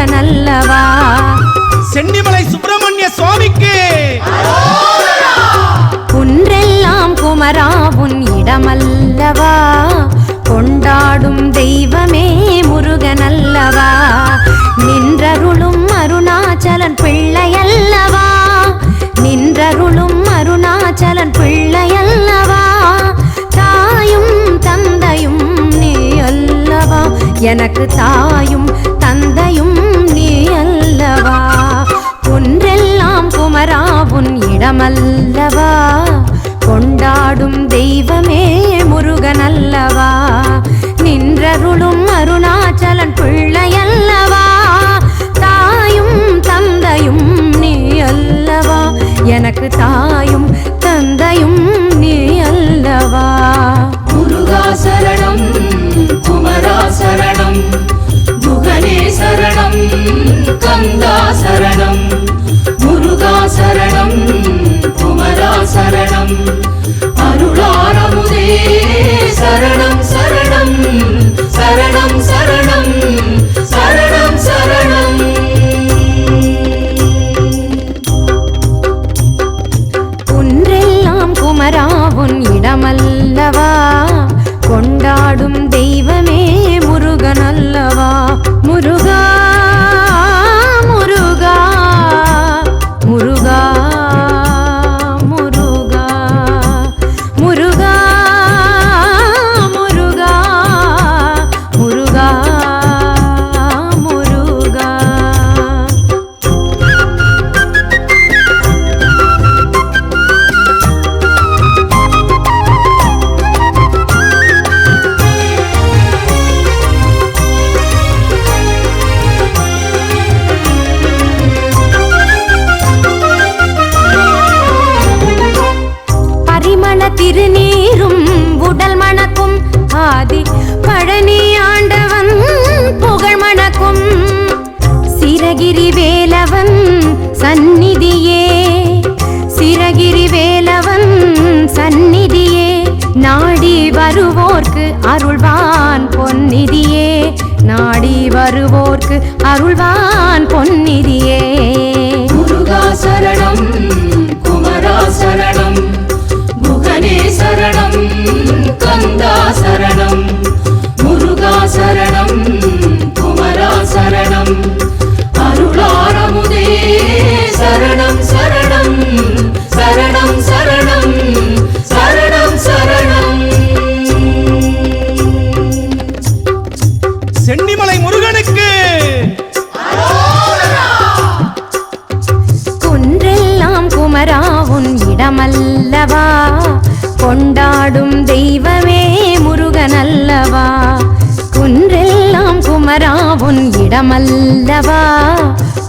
முருகனல்லவா. சென்னிமலை சுப்பிரமணிய சுவாமிக்கு குன்றெல்லாம் குமரா உன் இடமல்லவா. கொண்டாடும் தெய்வமே முருகனல்லவா. நின்றருளும் அருணாச்சலன் பிள்ளையல்லவா. நின்றருளும் அருணாச்சலன் பிள்ளையல்லவா. தாயும் தந்தையும் நீ அல்லவா. எனக்கு தாயும் தந்தையும் நீ அல்லவா. குன்றெல்லாம் குமரா உன் இடமல்லவா. கொண்டாடும் தெய்வமே முருகனல்லவா. நின்றருளும் அருணாச்சலன் பிள்ளையல்லவா. தாயும் தந்தையும் நீ அல்லவா. எனக்கு தாயும் தந்தையும் நீ அல்லவா. முருகா சரணம் குமரா சரணம் முகனே சரணம் கந்தா சரணம். முருகா சரணம் குமரா சரணம் அருளாரமுதே சரணம் சரணம் சரணம் சரணம் சரணம் சரணம். குன்றெல்லாம் குமரா உன் இடமல்லவா. கொண்டாடும் தெய்வமே முருகனல்லவா. முருகா முருகா முருகா முருகா முருகா முருகா முருகா முருகா. திருநீரும் உடல் மணக்கும் ஆதி பழனி ஆண்டவன் புகழ் மணக்கும். சிரகிரி வேலவன் சந்நிதியே சிரகிரி வேலவன் சந்நிதியே. நாடி வருவோர்க்கு அருள்வான் பொன்னிதியே. நாடி வருவோர்க்கு அருள்வான் பொன்னிதியே. முருகா சரணம் குமரா சரணம் முகனே சரணம் கந்தா சரணம். முருகா சரணம் குமரா சரணம் அருளாரமுதே சரணம் சரணம் சரணம் சரணம் சரணம் சரணம். சென்னிமலை முருகனுக்கு குன்றெல்லாம் குமரா உன் இடமல்லவா. கொண்டாடும் தெய்வமே முருகனல்லவா. குன்றெல்லாம் குமரா உன் இடமல்லவா.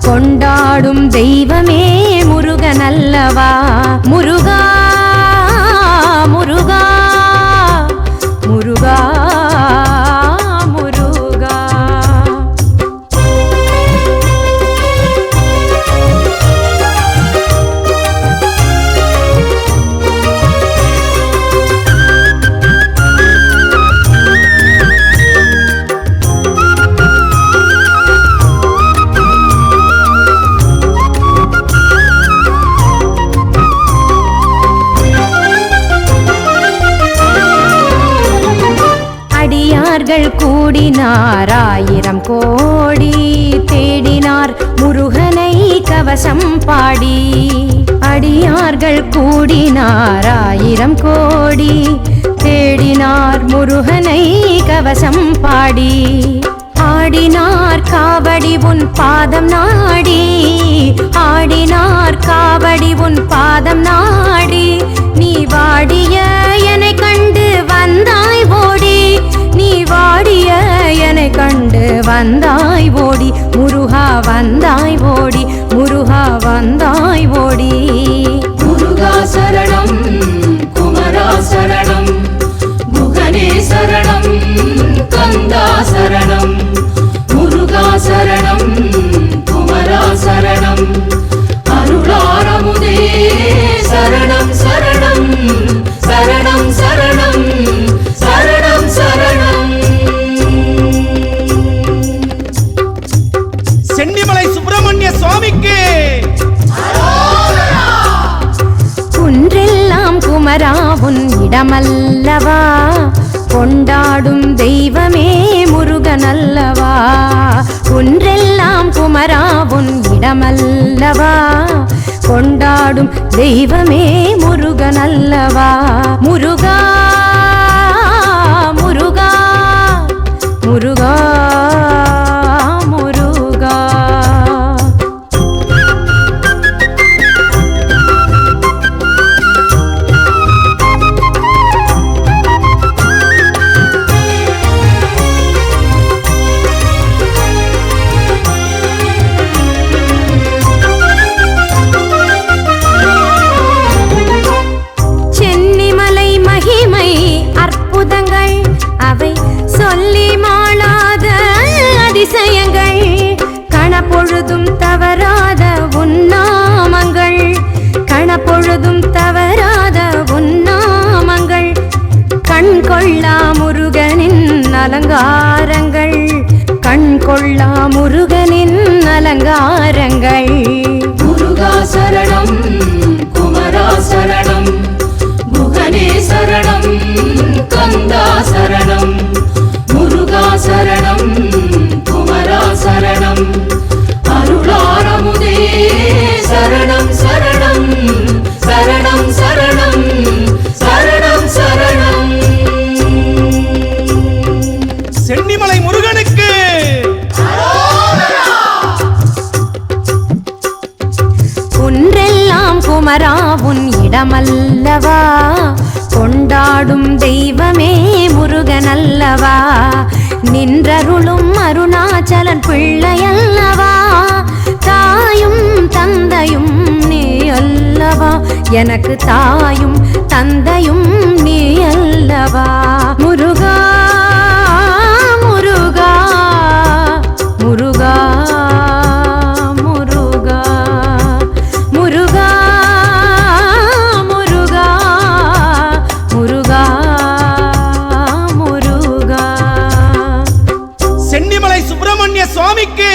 கொண்டாடும் தெய்வமே முருகனல்லவா. முருகா முருகா முருகா முருகா. அடியார்கள் கூடினார் ஆயிரம் கோடி. தேடினார் முருகனை கவசம் பாடி. அடியார்கள் கூடினார் ஆயிரம் கோடி. தேடினார் முருகனை கவசம் பாடி. ஆடினார் காவடி உன் பாதம் நாடி. ஆடினார் காவடி உன் பாதம் நாடி. நீ வாடிய என்னை கண்டு வந்தாய் ஓடி. நீ வாடிய என்னை கண்டு வந்தாய் ஓடி. முருகா வந்தாய் ஓடி. முருகா வந்தாய் ஓடி. முருகா சரணம் குமரா சரணம் முகனே சரணம் கந்தா சரணம். முருகா சரணம் குமரா சரணம் அருளாரமுதே சரணம் சரணம் சரணம் சரணம் சரணம் சரணம். இடமல்லவா கொண்டாடும் தெய்வமே முருகனல்லவா குன்றெல்லாம் குமரா உன் இடமல்லவா கொண்டாடும் தெய்வமே முருகனல்லவா முருகா முருகா முருகா முருகா சென்னிமலை மகிமை அற்புதங்கள் அவை சொல்லி மாளாத அதிசயங்கள் கணப்பொழுதும் தவறாத உன்னாமங்கள் கணப்பொழுதும் தவறாத உன்னாமங்கள் கண் கொள்ளா முருகனின் அலங்காரங்கள் கண் கொள்ளா முருகனின் அலங்காரங்கள் முருகா சரணம் குமரா சரணம் குகனே சரணம் கந்தா சரணம் முருகா சரணம் குமரா சரணம் அருளாரமுதே சரணம் சரணம் சரணம் சரணம் சரணம் சரணம் சென்னிமலை முருகனுக்கு குன்றெல்லாம் குமரா உன் இடமல்லவா கொண்டாடும் தெய்வமே முருகனல்லவா நின்றருளும் அருணாச்சலன் பிள்ளையல்லவா தாயும் தந்தையும் நீ அல்லவா எனக்கு தாயும் தந்தையும் நீ அல்லவா முருகா முருகா முருகா முருகா முருகா முருகா முருகா முருகா சென்னிமலை சுப்பிரமணிய சுவாமிக்கு